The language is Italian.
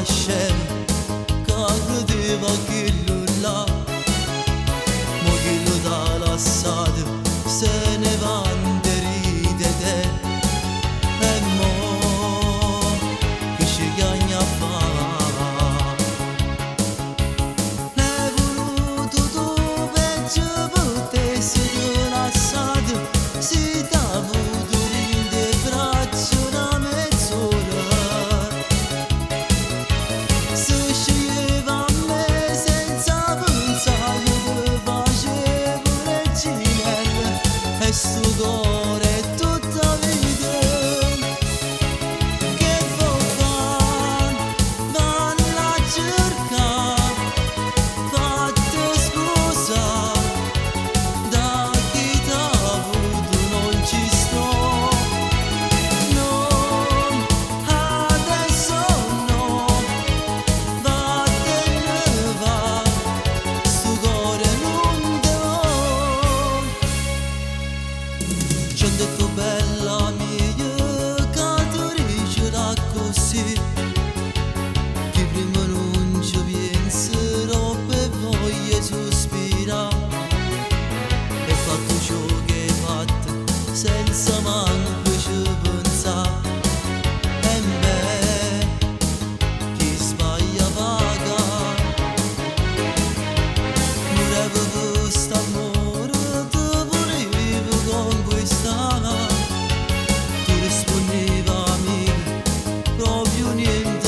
scem ca credeva che là mo che lo dà lasciato se ne va in ride te e mo che ci gagna a fa l'hai voluto tu per ci potessi lasciato si t'ha avuto in te braccia una mezz'ora se sceglieva a me senza pensare che facevo regginella e sto cuore è tutta vita che vuoi fare vanno a cercare fatti sposare da chi t'ha avuto non ci sto no adesso no vattene va sto cuore non te vuole ci han detto bella mia che tu dicerai così che prima non ci penserò per voglia sospirare e fatto ciò che hai fatto senza manco ci pensare e me chi sbaglia paga volevo questo amore tu volevo conquistare tu rispondevi a me proprio niente